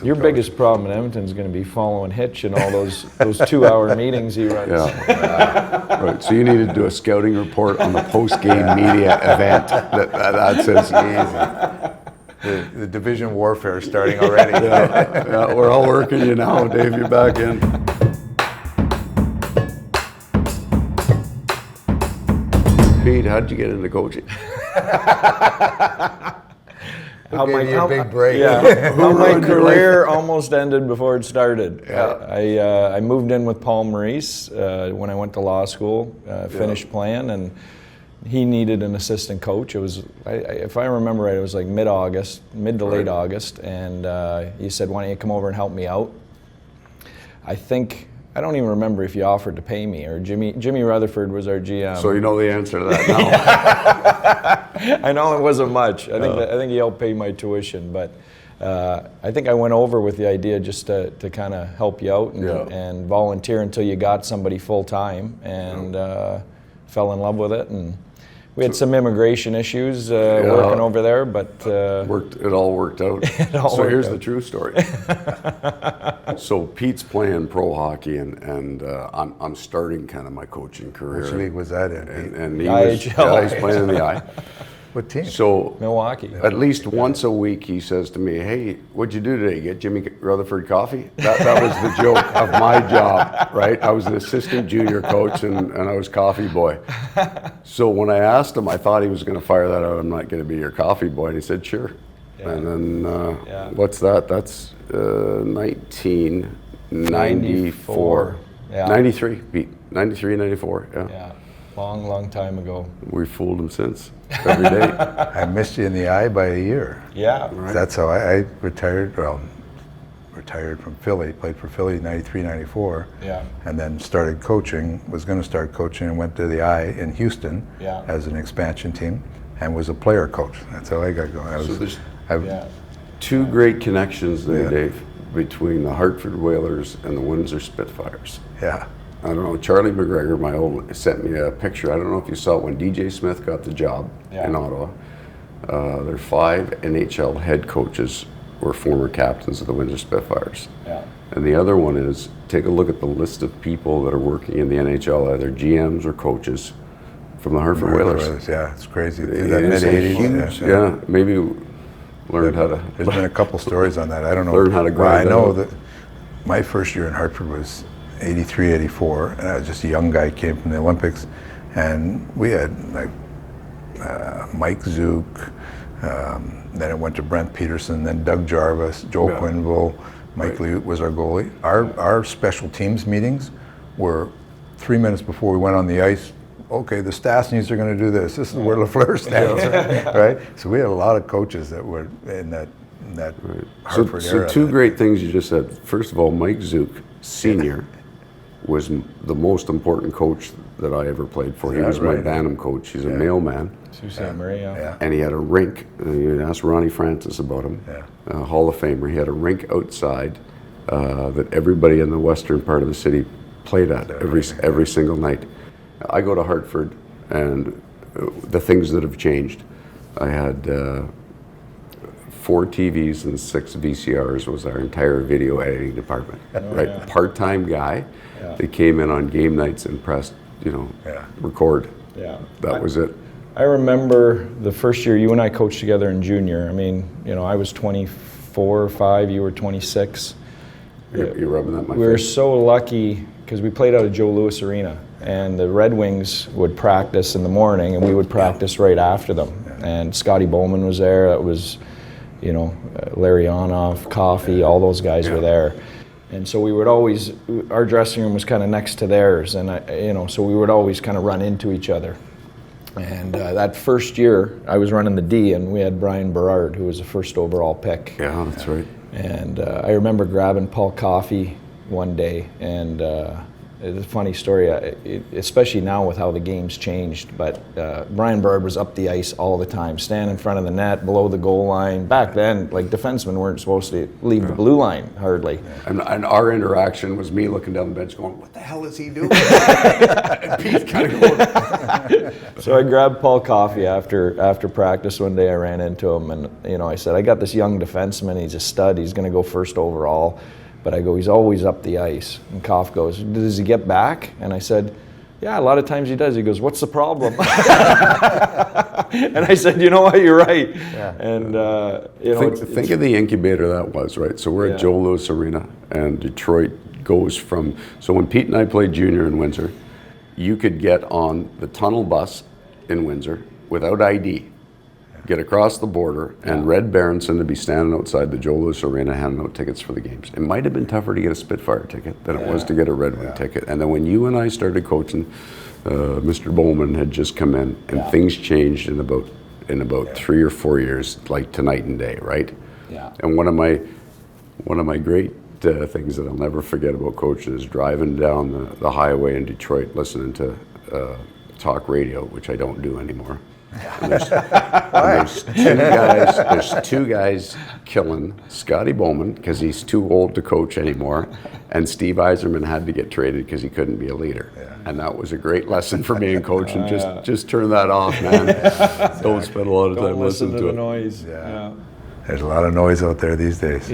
Your biggest problem in Edmonton is going to be following Hitch and all those 2-hour meetings he runs. Right. So you need to do a scouting report on the post-game media event. That's easy. The division warfare is starting already. Yeah, we're all working you now, Dave. You're back in. Pete, how did you get into coaching? How my big break. Yeah, how my career almost ended before it started. Yeah. I moved in with Paul Maurice when I went to law school, finished playing, and he needed an assistant coach. It was, if I remember right, it was like mid to late August, and he said, "Why don't you come over and help me out?" I don't even remember if he offered to pay me, or Jimmy Rutherford was our GM. So you know the answer to that now. I know it wasn't much. I think he helped pay my tuition, but I think I went over with the idea just to kind of help you out and volunteer until you got somebody full time, and fell in love with it. And we had some immigration issues working over there, but it all worked out. So here's the true story. So Pete's playing pro hockey, and I'm starting kind of my coaching career. Which league was that in? And he was playing in the I. What team? So Milwaukee. At least once a week he says to me, "Hey, what'd you do today? Get Jimmy Rutherford coffee?" That was the joke of my job, right? I was an assistant junior coach, and I was coffee boy. So when I asked him, I thought he was going to fire that out. "I'm not going to be your coffee boy." And he said, "Sure." Yeah. And then what's that? That's 1994. Yeah. 93, Pete. 93, 94, Yeah. Long time ago. We've fooled him since, every day. I missed you in the eye by a year. Yeah. Right. That's how I retired. Well, retired from Philly, played for Philly 93, 94. Yeah. And then started coaching, was going to start coaching, and went to the I in Houston as an expansion team, and was a player coach. That's how I got going. So there's two great connections there, Dave, between the Hartford Whalers and the Windsor Spitfires. Yeah. I don't know, Charlie McGregor, my old, sent me a picture. I don't know if you saw it when DJ Smith got the job in Ottawa. Their 5 NHL head coaches were former captains of the Windsor Spitfires. Yeah. And the other one is, take a look at the list of people that are working in the NHL, either GMs or coaches from the Hartford Whalers. Yeah, it's crazy. In the mid-80s. Yeah, maybe learned how to... There's been a couple stories on that. I don't know. Learn how to grind. I know that my first year in Hartford was 83, 84, and I was just a young guy, came from the Olympics, and we had like Mike Zook, then it went to Brent Peterson, then Doug Jarvis, Joe Quinville, Mike Liut was our goalie. Our special teams meetings were 3 minutes before we went on the ice. Okay, the Stastnys are going to do this. This is where Lafleur stands, right? So we had a lot of coaches that were in that Hartford era. So two great things you just said. First of all, Mike Zook, Senior, was the most important coach that I ever played for. He was my Bantam coach. He's a mailman. Sault Ste. Marie, And he had a rink. You ask Ronnie Francis about him, Hall of Famer. He had a rink outside that everybody in the western part of the city played at every single night. I go to Hartford, and the things that have changed. I had 4 TVs and 6 VCRs was our entire video editing department. Part-time guy that came in on game nights and pressed, record. Yeah. That was it. I remember the first year you and I coached together in junior. I mean, I was 24 or 5, you were 26. You're rubbing that in my face. We were so lucky because we played out of Joe Louis Arena, and the Red Wings would practice in the morning, and we would practice right after them. And Scotty Bowman was there. That was, Larry Onoff, Coffey, all those guys were there. And so we would always, our dressing room was kind of next to theirs, and so we would always kind of run into each other. And that first year, I was running the D, and we had Brian Berard, who was the first overall pick. Yeah, that's right. And I remember grabbing Paul Coffey one day, and it's a funny story, especially now with how the game's changed, but Brian Bird was up the ice all the time, stand in front of the net, below the goal line. Back then, like, defensemen weren't supposed to leave the blue line, hardly. And our interaction was me looking down the bench going, what the hell is he doing? And Pete kind of going. So I grabbed Paul Coffey after practice one day. I ran into him, and I said, I got this young defenseman, he's a stud, he's going to go first overall. But I go, he's always up the ice. And Koff goes, does he get back? And I said, yeah, a lot of times he does. He goes, what's the problem? And I said, you know what, you're right. Yeah. And, think of the incubator that was, right? So we're at Joe Louis Arena, and Detroit goes from, so when Pete and I played junior in Windsor, you could get on the tunnel bus in Windsor without ID. Get across the border, and Red Berenson would be standing outside the Joe Louis Arena handing out tickets for the games. It might have been tougher to get a Spitfire ticket than it was to get a Red Wing ticket. And then when you and I started coaching, Mr. Bowman had just come in, and things changed in about 3 or 4 years, like to night and day, right? Yeah. And one of my great things that I'll never forget about coaching is driving down the highway in Detroit, listening to talk radio, which I don't do anymore. And there's two guys killing Scotty Bowman because he's too old to coach anymore, and Steve Yzerman had to get traded because he couldn't be a leader. And that was a great lesson for me in coaching. Just turn that off, man. Exactly. Don't spend a lot of time listening to the it. noise. There's a lot of noise out there these days.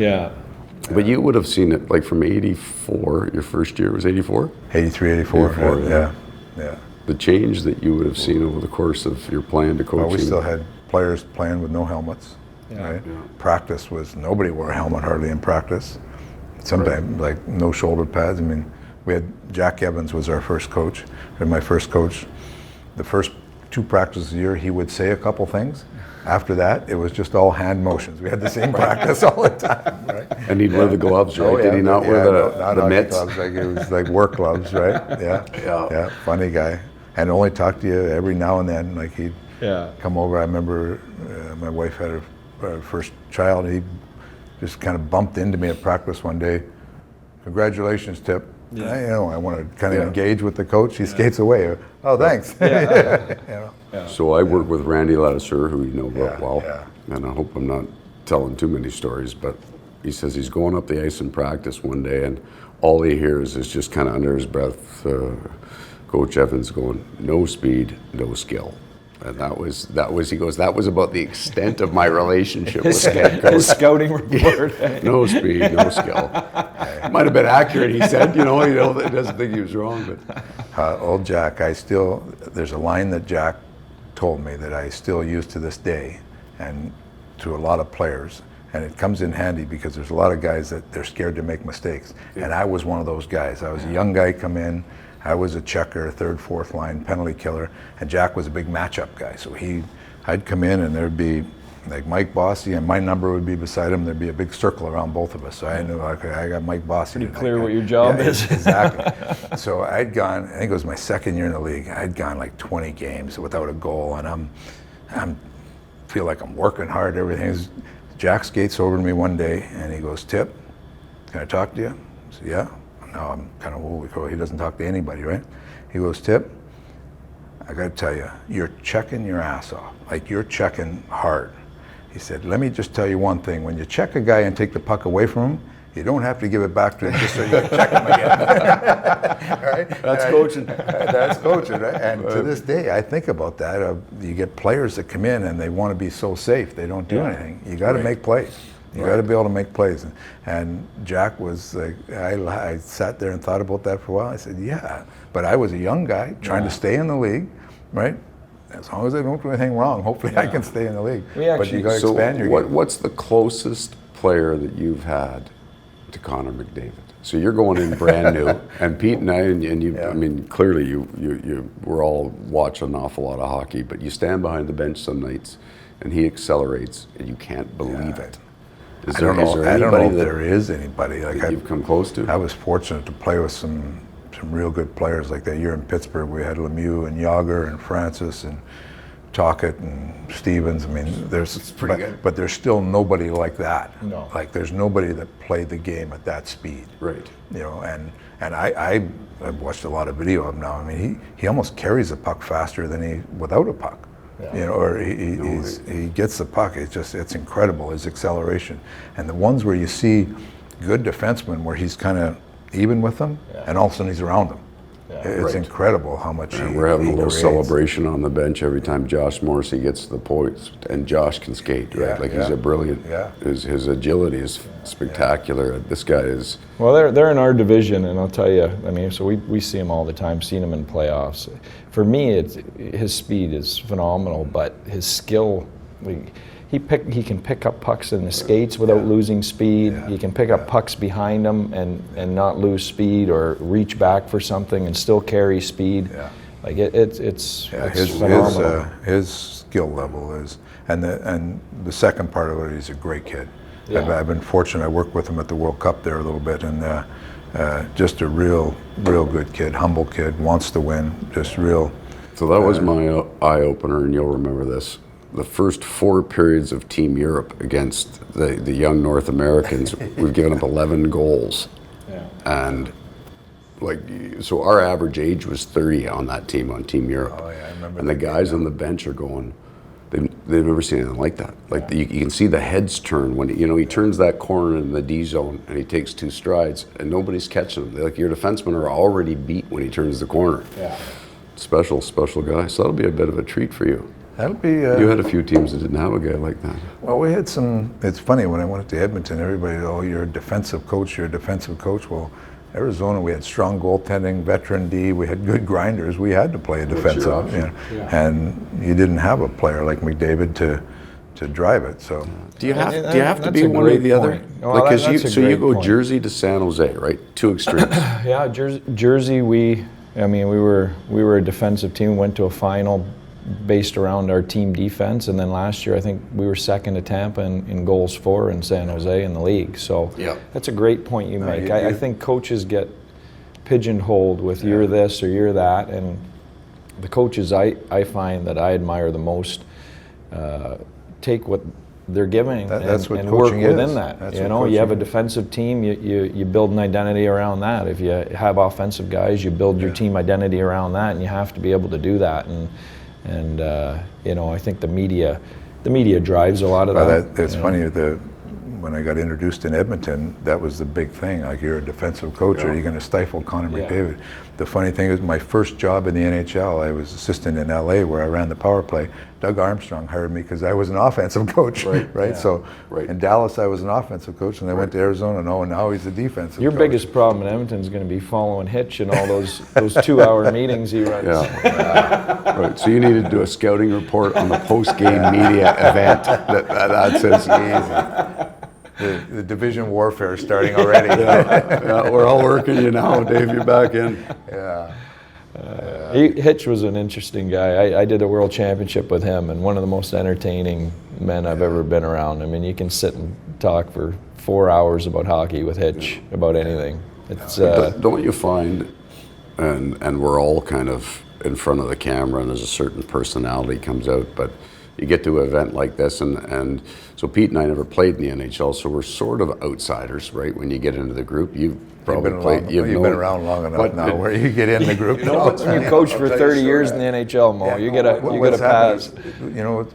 But you would have seen it like from 84, your first year was 84? 83, 84. Yeah. The change that you would have seen over the course of your plan to coaching. Well, we still had players playing with no helmets. Right? Practice was, nobody wore a helmet hardly in practice. Sometimes like no shoulder pads. I mean, we had Jack Evans was our first coach, and my first coach. The first 2 practices a year, he would say a couple things. After that, it was just all hand motions. We had the same practice all the time, right? And he'd wear the gloves, right? Did he not wear the mitts? Gloves, like it was like work gloves, right? Yeah. Funny guy, and only talk to you every now and then. Like he'd come over. I remember my wife had her first child. And he just kind of bumped into me at practice one day. Congratulations, Tip. I want to kind of engage with the coach. He skates away. Oh, thanks. So I work with Randy Ladouceur, who you know well, and I hope I'm not telling too many stories, but he says he's going up the ice in practice one day, and all he hears is just kind of under his breath, Coach Evans going, no speed, no skill. And that was he goes, that was about the extent of my relationship with head coach. His scouting report. No speed, no skill. Might have been accurate, he said. He doesn't think he was wrong. But old Jack, there's a line that Jack told me that I still use to this day, and to a lot of players. And it comes in handy because there's a lot of guys that they're scared to make mistakes. And I was one of those guys. I was a young guy come in. I was a checker, third, fourth line, penalty killer, and Jack was a big matchup guy. So I'd come in and there'd be like Mike Bossy, and my number would be beside him. There'd be a big circle around both of us. So I knew, okay, I got Mike Bossy. Pretty clear what your job is. Exactly. So I'd gone, I think it was my second year in the league, I'd gone like 20 games without a goal, and I'm feel like I'm working hard, everything. Jack skates over to me one day, and he goes, Tip, can I talk to you? I said, yeah. Now I'm kind of, holy crow, he doesn't talk to anybody, right? He goes, Tip, I got to tell you, you're checking your ass off. Like, you're checking hard. He said, let me just tell you one thing. When you check a guy and take the puck away from him, you don't have to give it back to him just so you can check him again. Right? That's coaching. That's coaching, right? And to this day, I think about that. You get players that come in and they want to be so safe, they don't do anything. You got to make plays. You got to be able to make plays. And Jack was like, I sat there and thought about that for a while. I said, yeah, but I was a young guy trying to stay in the league, right? As long as I don't do anything wrong, hopefully I can stay in the league. But you got to expand your game. What's the closest player that you've had to Connor McDavid? So you're going in brand new, and Pete and I, and you. I mean, clearly we're all watching an awful lot of hockey, but you stand behind the bench some nights, and he accelerates, and you can't believe it. I don't know if there is anybody like that you've come close to. I was fortunate to play with some real good players. Like that year in Pittsburgh, we had Lemieux and Yager and Francis and Talkett and Stevens. I mean, there's pretty good. but there's still nobody like that. No. Like there's nobody that played the game at that speed. Right. You know, and I've watched a lot of video of him now. I mean, he almost carries the puck faster than he without a puck. Yeah. You know, or he gets the puck. It's incredible, his acceleration. And the ones where you see good defensemen where he's kind of even with them, and all of a sudden he's around them. Yeah. It's incredible how much We're having a little creates. celebration on the bench every time Josh Maurice gets to the points, and Josh can skate, right? Yeah, He's a brilliant. Yeah. His agility is spectacular. This guy is. Well, they're in our division, and I'll tell you, I mean, so we see him all the time, seen him in playoffs. For me, his speed is phenomenal, but his skill, he can pick up pucks in the skates without losing speed. Yeah. He can pick up pucks behind him and not lose speed, or reach back for something and still carry speed. Yeah. Like it's His phenomenal. his skill level is, and the second part of it, he's a great kid. Yeah. I've been fortunate. I worked with him at the World Cup there a little bit, and just a real good kid, humble kid, wants to win, just real. So that was my eye opener, and you'll remember this. The first 4 periods of Team Europe against the young North Americans, we've given up 11 goals. Yeah. And so our average age was 30 on that team, on Team Europe. Oh yeah, I remember. And the guys on the bench are going, they've never seen anything like that. Like you can see the heads turn when he turns that corner in the D zone and he takes 2 strides and nobody's catching him. Like your defensemen are already beat when he turns the corner. Yeah. Special guy. So that'll be a bit of a treat for you. That'll be. You had a few teams that didn't have a guy like that. Well, we had some. It's funny when I went to Edmonton. Everybody, oh, you're a defensive coach. You're a defensive coach. Well, Arizona, we had strong goaltending, veteran D. We had good grinders. We had to play a defensive, and you didn't have a player like McDavid to drive it. So. Do you have to That's be a one or great the other? point. Well, that's a So you great go point. Jersey to San Jose, right? 2 extremes. Yeah, Jersey. We were a defensive team. Went to a final based around our team defense, and then last year I think we were second to Tampa in goals for in San Jose in the league. So Yeah. that's a great point you make. I you- think coaches get pigeonholed with you're this or you're that, and the coaches I find that I admire the most take what they're giving That's what and work coaching within is. that. That's You what know, you have a coaching is. defensive team, you build an identity around that. If you have offensive guys, you build your team identity around that, and you have to be able to do that. And I think the media drives a lot of that. It's funny, when I got introduced in Edmonton, that was the big thing. Like, you're a defensive coach, or you're going to stifle Connor Yeah. McDavid. The funny thing is, my first job in the NHL, I was assistant in LA where I ran the power play. Doug Armstrong hired me because I was an offensive coach, right? Yeah. So Right. in Dallas, I was an offensive coach, and I went to Arizona. And now he's a defensive Your coach. biggest problem in Edmonton is going to be following Hitch and all those 2-hour meetings he runs. Yeah. Right. So you need to do a scouting report on the post-game media event. That says easy. The division warfare is starting already. Yeah, we're all working you now, Dave. You're back in. Yeah. Hitch was an interesting guy. I did a world championship with him, and one of the most entertaining men I've ever been around. I mean, you can sit and talk for 4 hours about hockey with Hitch, about anything. It's Don't you find, and we're all kind of in front of the camera, and there's a certain personality comes out, but you get to an event like this, and so Pete and I never played in the NHL, so we're sort of outsiders, right? When you get into the group, you've probably played. You've been around long enough now where you get in the group. you coach for 30 years in the NHL, Mo. You get a What's happening pass. is, you know,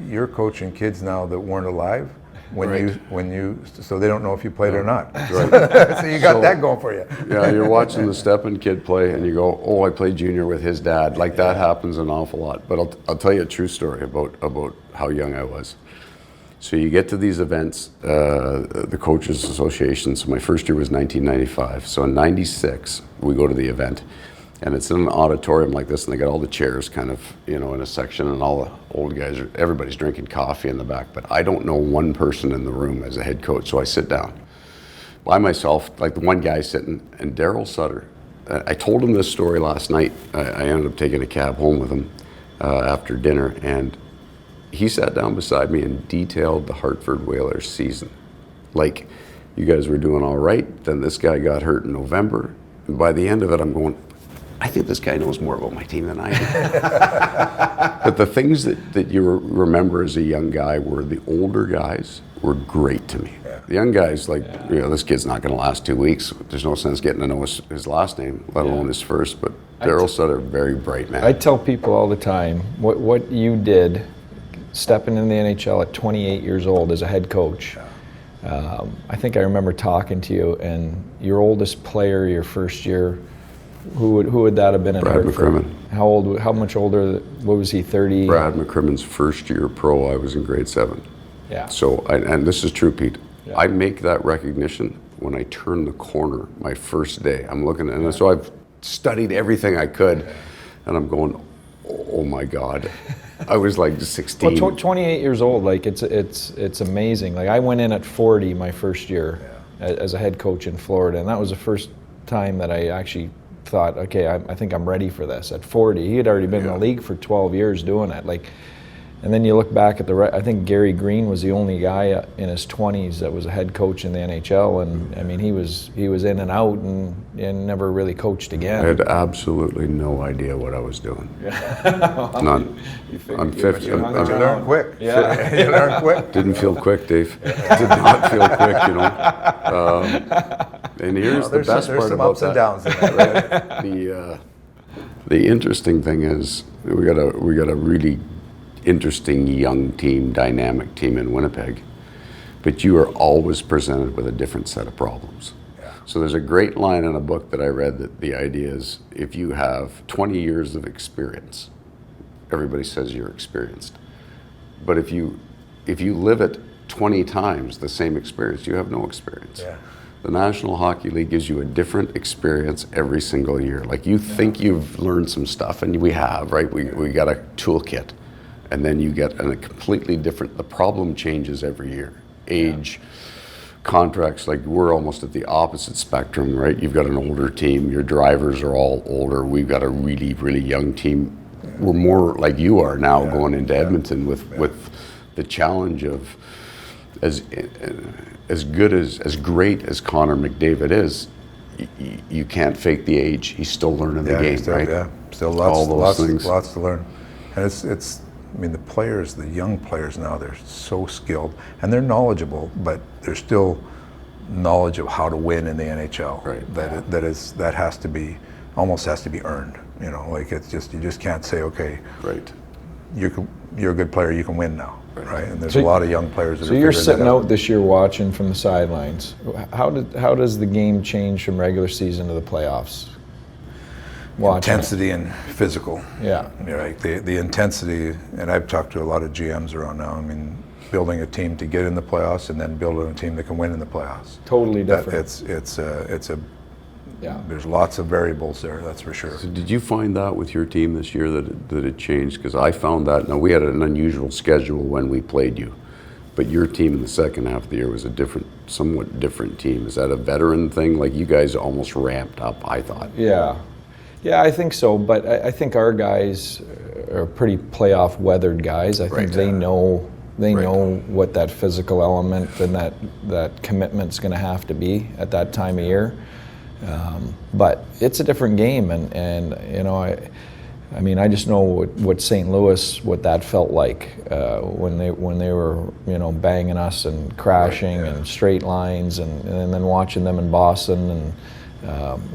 you're coaching kids now that weren't alive so they don't know if you played or not. Right. So you got that going for you. Yeah, you're watching the Stepan kid play, and you go, "Oh, I played junior with his dad." Like that happens an awful lot. But I'll tell you a true story about how young I was. So you get to these events, the Coaches Association. So my first year was 1995. So in '96, we go to the event, and it's in an auditorium like this, and they got all the chairs kind of, in a section, and all the old guys, everybody's drinking coffee in the back, but I don't know one person in the room as a head coach, so I sit down by myself, like the one guy sitting, and Daryl Sutter. I told him this story last night. I ended up taking a cab home with him after dinner, and he sat down beside me and detailed the Hartford Whalers season. Like, you guys were doing all right, then this guy got hurt in November, and by the end of it, I'm going, I think this guy knows more about my team than I do. But the things that you remember as a young guy were the older guys were great to me. Yeah. The young guys, like, this kid's not going to last 2 weeks. There's no sense getting to know his last name, let alone his first. But Darryl Sutter, very bright man. I tell people all the time what you did, stepping in the NHL at 28 years old as a head coach. I think I remember talking to you, and your oldest player, your first year, who would that have been in Brad Hartford? McCrimmon. How much older? What was he? 30. Brad McCrimmon's first year pro, I was in grade 7. Yeah. So, and this is true, Pete. Yeah. I make that recognition when I turn the corner my first day. I'm looking, and so I've studied everything I could, and I'm going, oh my God. I was like 16. Well, 28 years old, like it's amazing. Like I went in at 40 my first year as a head coach in Florida, and that was the first time that I actually thought, okay, I think I'm ready for this. At 40, he had already been in the league for 12 years doing it. Like, and then you look back at I think Gary Green was the only guy in his 20s that was a head coach in the NHL, and I mean he was in and out and never really coached again. I had absolutely no idea what I was doing. None. I'm 50. You learn quick. Yeah. You learn quick. Didn't feel quick, Dave. Did not feel quick, And here's the best part some about ups and that. downs in that, right? The interesting thing is we got a really interesting young team, dynamic team in Winnipeg, but you are always presented with a different set of problems. Yeah. So there's a great line in a book that I read that the idea is if you have 20 years of experience, everybody says you're experienced. But if you live it 20 times the same experience, you have no experience. Yeah. The National Hockey League gives you a different experience every single year. Like you think you've learned some stuff, and we have, right? We got a toolkit, and then you get a completely different, the problem changes every year. Age, contracts, like we're almost at the opposite spectrum, right? You've got an older team, your drivers are all older. We've got a really, really young team. We're more like you are now going into Edmonton with the challenge of as great as Connor McDavid is, you can't fake the age. He's still learning the game, right? Yeah, still All those things. lots to learn. And it's I mean, the young players now, they're so skilled and they're knowledgeable, but they're still knowledge of how to win in the NHL. Right. That has to be earned. You know, like you just can't say, okay, Right. you're a good player, you can win now, right? And there's So- a lot of young players that So are you're figuring sitting that out this year watching from the sidelines. How does the game change from regular season to the playoffs? Watching it. Intensity and physical. Yeah. You're right. The intensity, and I've talked to a lot of GMs around now. I mean, building a team to get in the playoffs and then building a team that can win in the playoffs. Totally That, different. Yeah. There's lots of variables there, that's for sure. So did you find that with your team this year that it changed? Because I found that, now we had an unusual schedule when we played you, but your team in the second half of the year was a somewhat different team. Is that a veteran thing? Like you guys almost ramped up, I thought. Yeah. Yeah, I think so, but I think our guys are pretty playoff weathered guys. I think they know what that physical element and that commitment's going to have to be at that time of year. But it's a different game, and you know, I mean, I just know what St. Louis, what that felt like when they were, you know, banging us and crashing and straight lines, and then watching them in Boston, and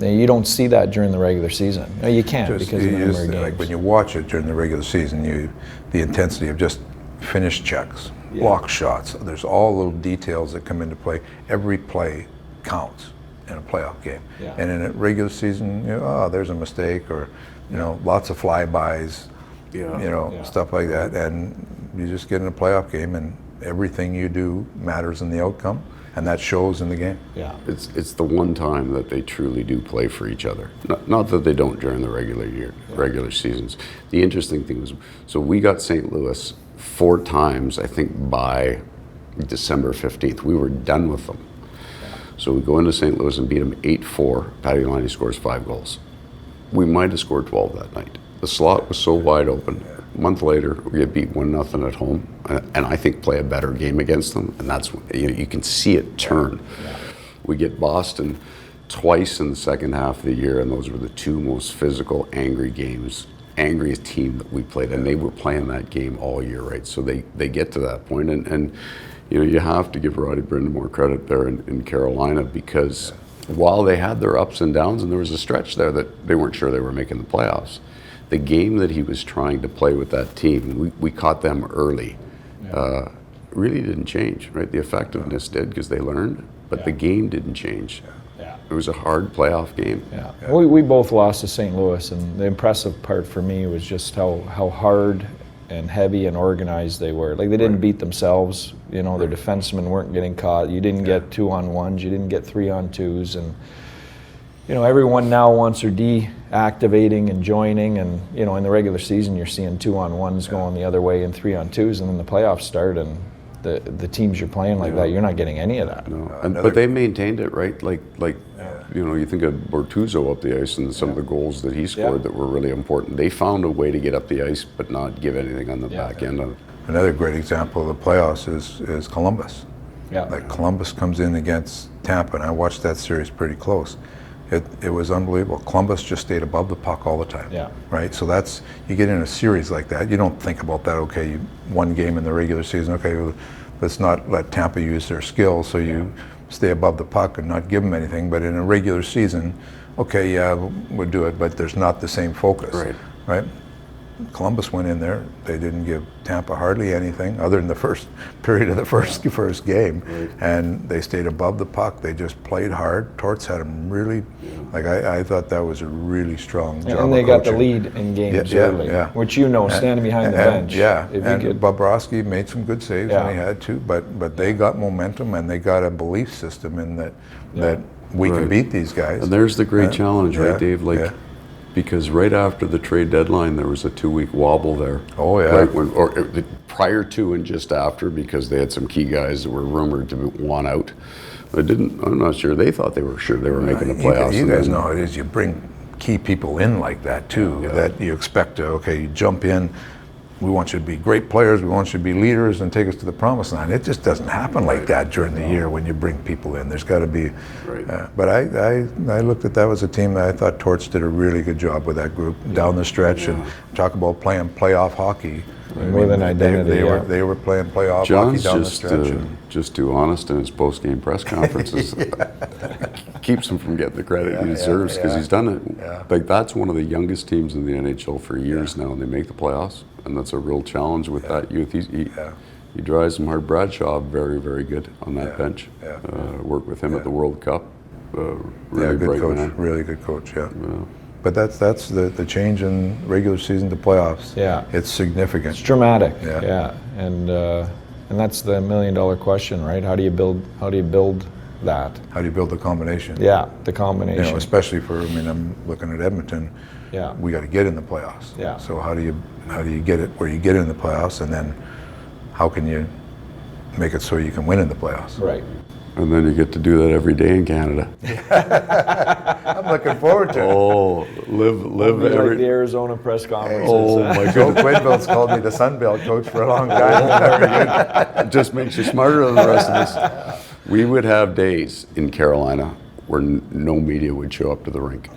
you don't see that during the regular season. No, you can't because of the number of games. Like when you watch it during the regular season, the intensity of just finish checks, block shots. There's all little details that come into play. Every play counts in a playoff game. Yeah. And in a regular season, you know, there's a mistake, or you know, lots of flybys, you know, stuff like that. And you just get in a playoff game, and everything you do matters in the outcome, and that shows in the game. Yeah. It's the one time that they truly do play for each other. Not that they don't during the regular seasons. The interesting thing was, so we got St. Louis 4 times, I think, by December 15th. We were done with them. So we go into St. Louis and beat them 8-4. Patty Laine scores 5 goals. We might have scored 12 that night. The slot was so wide open. A month later, we get beat 1-0 at home, and I think play a better game against them. And that's, you can see it turn. Yeah. We get Boston twice in the second half of the year, and those were the two most physical, angry games, angriest team that we played, and they were playing that game all year, right? So they get to that point, and you know, you have to give Roddy Brindamore credit there in Carolina, because while they had their ups and downs, and there was a stretch there that they weren't sure they were making the playoffs, the game that he was trying to play with that team, we caught them early, really didn't change, right? The effectiveness did, because they learned, but the game didn't change. It was a hard playoff game. Yeah. We both lost to St. Louis, and the impressive part for me was just how hard and heavy and organized they were. Like, they didn't beat themselves. You know, their defensemen weren't getting caught. You didn't get 2-on-1s. You didn't get 3-on-2s. And, you know, everyone now wants their deactivating and joining. And, you know, in the regular season, you're seeing 2-on-1s going the other way and 3-on-2s. And then the playoffs start, and the teams you're playing like that, you're not getting any of that. No. But they maintained it, right? Like you know, you think of Bortuzzo up the ice and some of the goals that he scored that were really important. They found a way to get up the ice but not give anything on the back end of it. Another great example of the playoffs is Columbus. Yeah. Like, Columbus comes in against Tampa, and I watched that series pretty close. It was unbelievable. Columbus just stayed above the puck all the time. Yeah. Right? So that's, you get in a series like that, you don't think about that, okay, you one game in the regular season, okay, well, let's not let Tampa use their skill, so you stay above the puck and not give them anything. But in a regular season, okay, yeah, we'll do it, but there's not the same focus. Right? Columbus went in there. They didn't give Tampa hardly anything other than the first period of the first game, and they stayed above the puck. They just played hard. Torts had them really, like, I thought that was a really strong job. And they of got the coaching. lead in games early, which, you know, standing behind the bench. Yeah, if and you could, Bobrovsky made some good saves when he had to, but they got momentum, and they got a belief system in that we can beat these guys. And there's the great challenge, right, Dave? Like, because right after the trade deadline, there was a 2-week wobble there. Oh, yeah. Right when, or prior to and just after, because they had some key guys that were rumored to want out. I'm not sure. They thought they were sure they were making the playoffs. You guys know how it is. You bring key people in like that, too, that you expect to, okay, you jump in. We want you to be great players. We want you to be leaders and take us to the promised land. It just doesn't happen like that during the year when you bring people in. There's got to be. But I looked at that as a team that I thought Torts did a really good job with that group down the stretch, and talk about playing playoff hockey. With an identity. They were playing playoff John's hockey down the stretch. Just too honest in his post-game press conferences. Keeps him from getting the credit he deserves, because he's done it. Like, that's one of the youngest teams in the NHL for years now, and they make the playoffs. And that's a real challenge with that youth. He drives them hard. Bradshaw, very, very good on that bench. Worked with him at the World Cup. Really good bright coach. man. Really good coach. But that's the change in regular season to playoffs. It's significant. It's dramatic. And that's the $1 million question, right? How do you build that? How do you build the combination? The combination. You know, especially for, I mean, I'm looking at Edmonton. We got to get in the playoffs. So how do you get it where you get in the playoffs, and then how can you make it so you can win in the playoffs? Right. And then you get to do that every day in Canada. I'm looking forward to it. Oh, live every... Like the Arizona press conferences. Oh my Joe goodness. Quinville's called me the Sunbelt coach for a long time. It just makes you smarter than the rest of us. We would have days in Carolina where no media would show up to the rink.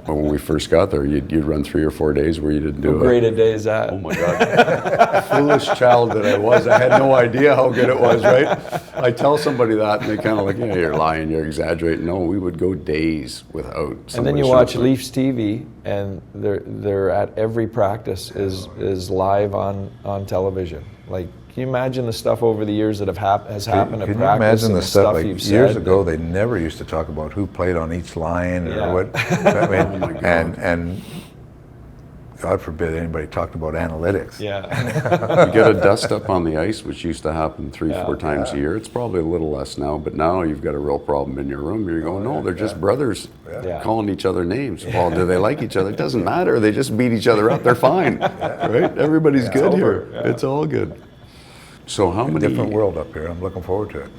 But when we first got there, you'd run 3 or 4 days where you didn't do it. How great a day is that? Oh my God. Foolish child that I was. I had no idea how good it was, right? I tell somebody that, and they kind of like, yeah, you're lying, you're exaggerating. No, we would go days without. And then you watch Leafs TV, and they're at every practice is live on television. Like, can you imagine the stuff over the years that has happened at practice? Can you imagine the stuff like you've years said? ago? They never used to talk about who played on each line or what. I mean, Oh my God. and God forbid anybody talked about analytics. You get a dust up on the ice, which used to happen 3-4 times a year. It's probably a little less now, but now you've got a real problem in your room. You're going, no, they're just brothers calling each other names. Well, do they like each other? It doesn't matter. They just beat each other up. They're fine, right? Everybody's good here. It's all good. So how many... Different world up here. I'm looking forward to it.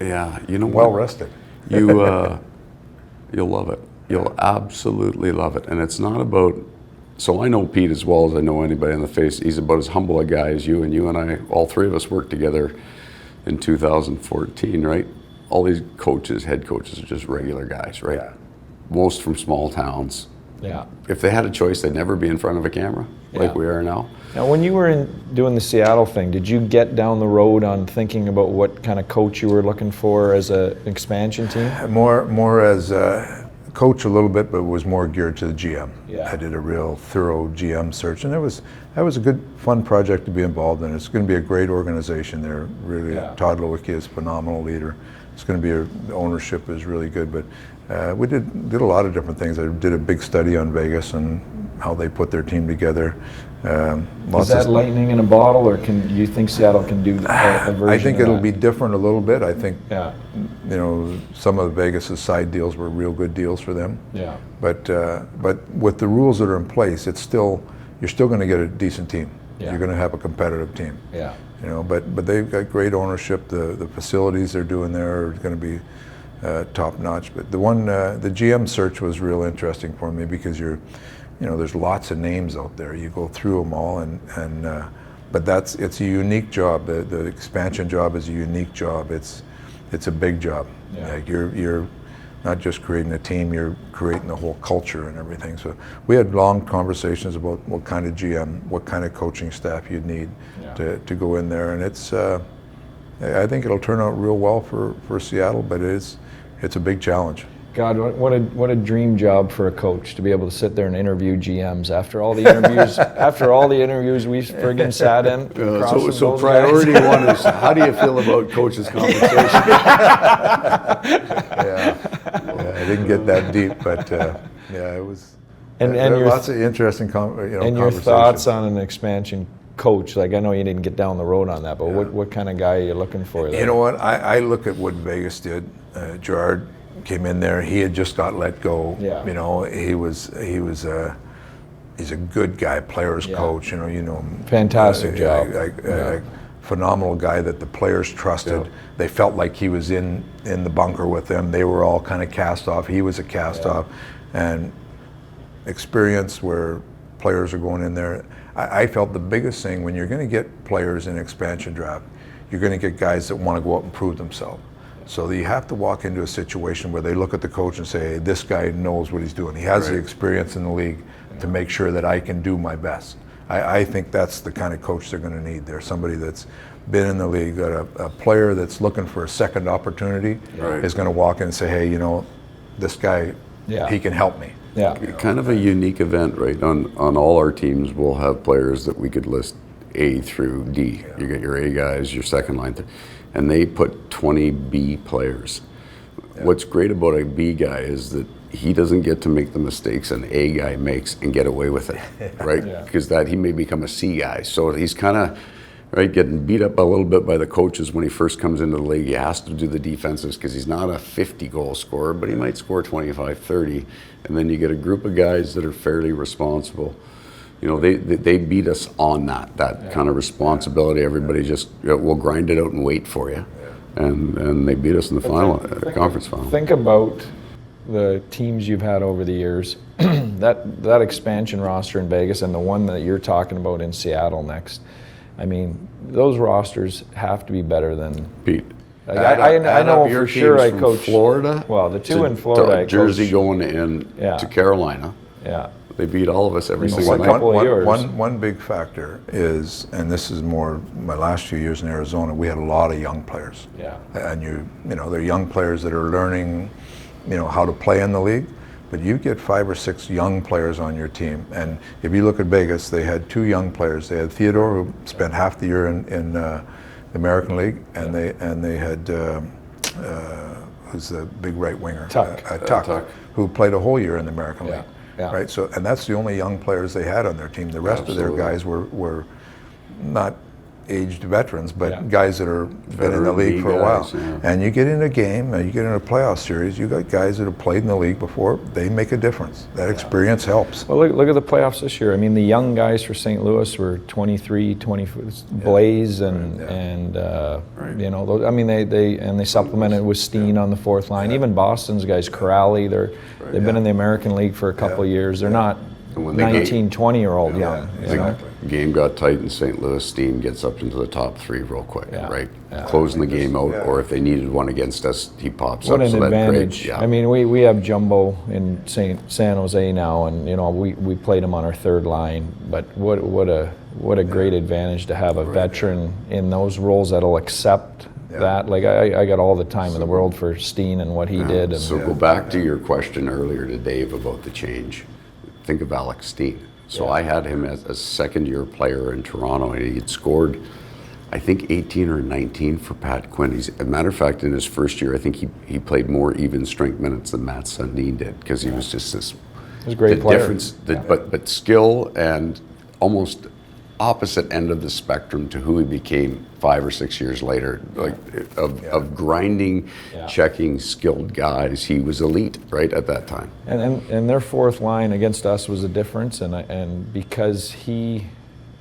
Yeah, you know what? Well rested. You'll love it. You'll absolutely love it. And it's not about... So I know Pete as well as I know anybody on the face. He's about as humble a guy as you and I, all three of us worked together in 2014, right? all these coaches, head coaches, are just regular guys, right? Yeah. Most from small towns. Yeah. If they had a choice, they'd never be in front of a camera like we are now. Now, when you were doing the Seattle thing, did you get down the road on thinking about what kind of coach you were looking for as an expansion team? More as a coach a little bit, but was more geared to the GM. Yeah. I did a real thorough GM search, and that was a good, fun project to be involved in. It's going to be a great organization there. Really, Todd Lewicki is a phenomenal leader. It's going to be the ownership is really good, but we did a lot of different things. I did a big study on Vegas and how they put their team together. Is that lightning in a bottle, or do you think Seattle can do a version I think of it'll that? be different a little bit. I think Yeah. some of Vegas's side deals were real good deals for them. Yeah. But with the rules that are in place, you're still going to get a decent team. Yeah. You're going to have a competitive team. Yeah. But they've got great ownership. The facilities they're doing there are going to be top notch. But the GM search was real interesting for me because there's lots of names out there. You go through them all, but it's a unique job. The expansion job is a unique job. It's a big job. Yeah. Like you're not just creating a team, you're creating the whole culture and everything. So we had long conversations about what kind of GM, what kind of coaching staff you'd need to go in there, and I think it'll turn out real well for Seattle, but it's a big challenge. God, what a dream job for a coach to be able to sit there and interview GMs after all the interviews we friggin' sat in. So priority one is, how do you feel about coaches' compensation? I didn't get that deep, but it was. And there were your lots of interesting and your conversations. thoughts on an expansion coach? Like, I know you didn't get down the road on that, but what kind of guy are you looking for there? You know what? I look at what Vegas did. Gerard came in there. He had just got let go. Yeah. He's a good guy, players coach. You know him. Fantastic job. Phenomenal guy that the players trusted. Yeah. They felt like he was in the bunker with them. They were all kind of cast off. He was a cast off, and experience where players are going in there. I felt the biggest thing when you're going to get players in expansion draft, you're going to get guys that want to go out and prove themselves. So you have to walk into a situation where they look at the coach and say, hey, this guy knows what he's doing. He has the experience in the league to make sure that I can do my best. I think that's the kind of coach they're going to need. There's somebody that's been in the league, got a player that's looking for a second opportunity is going to walk in and say, hey, this guy, he can help me. Yeah. Kind of a unique event, right? On all our teams, we'll have players that we could list A through D. You get your A guys, your second line, and they put 20 B players. What's great about a B guy is that he doesn't get to make the mistakes an A guy makes and get away with it, right? Because he may become a C guy. So he's kind of getting beat up a little bit by the coaches when he first comes into the league. He has to do the defenses because he's not a 50-goal scorer, but he might score 25, 30. And then you get a group of guys that are fairly responsible. They beat us on that kind of responsibility. Everybody just will grind it out and wait for you. And they beat us in the conference final. Think about the teams you've had over the years, that expansion roster in Vegas and the one that you're talking about in Seattle next. I mean, those rosters have to be better than Pete. I know for sure I coach Florida. Well, the two in Florida, I Jersey coach, going in to Carolina. Yeah, they beat all of us every single night. One big factor is, and this is more my last few years in Arizona, we had a lot of young players. Yeah, and they're young players that are learning, how to play in the league. But you get 5 or 6 young players on your team, and if you look at Vegas, they had 2 young players. They had Theodore, who spent half the year in the American League, and they had who's the big right winger, Tuck, who played a whole year in the American League. Yeah. Right. So, and that's the only young players they had on their team. The rest of their guys were not aged veterans, but guys that are been in the league for a while. Yeah. And you get in a game, you get in a playoff series, you got guys that have played in the league before, they make a difference. That experience helps. Well, look at the playoffs this year. I mean, the young guys for St. Louis were 23, 20, Blaze and those, I mean, they supplemented with Steen on the fourth line. Even Boston's guys, Corrali, they've been in the American League for a couple of years. They're not And when the 19, 20-year-old young. Yeah, you know? exactly. game got tight in St. Louis, Steen gets up into the top 3 real quick, Yeah. right? Yeah. Closing the game out, Yeah. or if they needed one against us, he pops What up. an so that advantage. yeah. I mean, we have Jumbo in San Jose now, and you know we played him on our third line. But what a great advantage to have a veteran in those roles that'll accept that. Like I got all the time in the world for Steen and what he did. And So go back to your question earlier to Dave about the change. Think of Alex Steen. So I had him as a second-year player in Toronto, and he had scored, I think, 18 or 19 for Pat Quinn. As a matter of fact, in his first year, I think he played more even-strength minutes than Matt Sundin did, because he was just this. he was a great player. Difference, but skill and almost opposite end of the spectrum to who he became 5 or 6 years later, like of grinding, checking, skilled guys. He was elite right at that time. And their fourth line against us was a difference, and because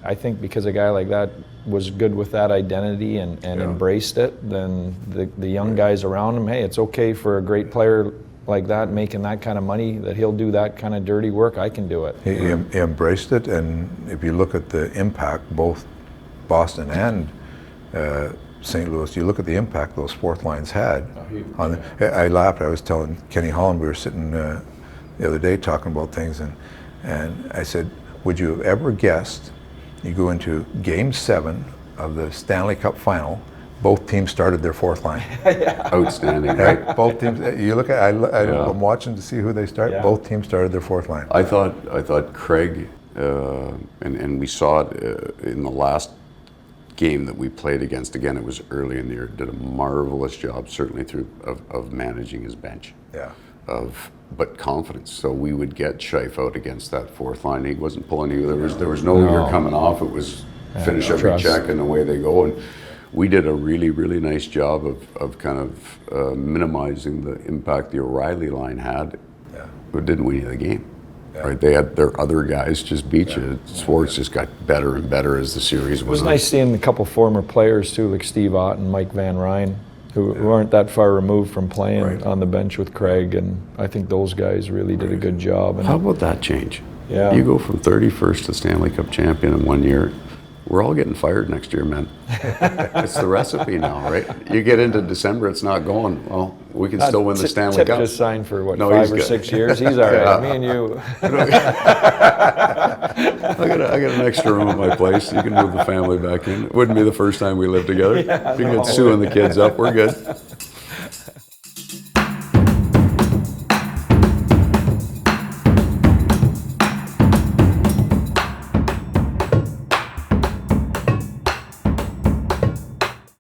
I think because a guy like that was good with that identity and embraced it, then the young guys around him, hey, it's okay for a great player like that making that kind of money, that he'll do that kind of dirty work. I can do it. He embraced it, and if you look at the impact, both Boston and St. Louis, you look at the impact those fourth lines had. I laughed. I was telling Kenny Holland, we were sitting the other day talking about things, and I said, would you have ever guessed you go into Game 7 of the Stanley Cup Final, both teams started their fourth line. Outstanding, Right? right? Both teams. You look at. I'm watching to see who they start. Yeah. Both teams started their fourth line. I thought Craig, and we saw it in the last game that we played against. Again, it was early in the year. Did a marvelous job, certainly of managing his bench. Yeah. But confidence. So we would get Scheif out against that fourth line. He wasn't pulling you. There was no you're coming off. It was finish every trust. check and away they go. And we did a really, really nice job of kind of minimizing the impact the O'Reilly line had. Yeah. But didn't win the game. Right? They had their other guys just beat you. Swartz just got better and better as the series It was nice seeing a couple former players too, like Steve Ott and Mike Van Ryn, who aren't that far removed from playing on the bench with Craig, and I think those guys really did a good job. And How about that change? Yeah. You go from 31st to Stanley Cup champion in 1 year. We're all getting fired next year, man. It's the recipe now, right? You get into December, it's not going. Well, we can still win the Stanley Tip Cup. just signed for what, No, 5 he's or good. 6 years. He's all right. Me and you. I got an extra room at my place. You can move the family back in. It wouldn't be the first time we lived together. You can get Sue and the kids up. We're good.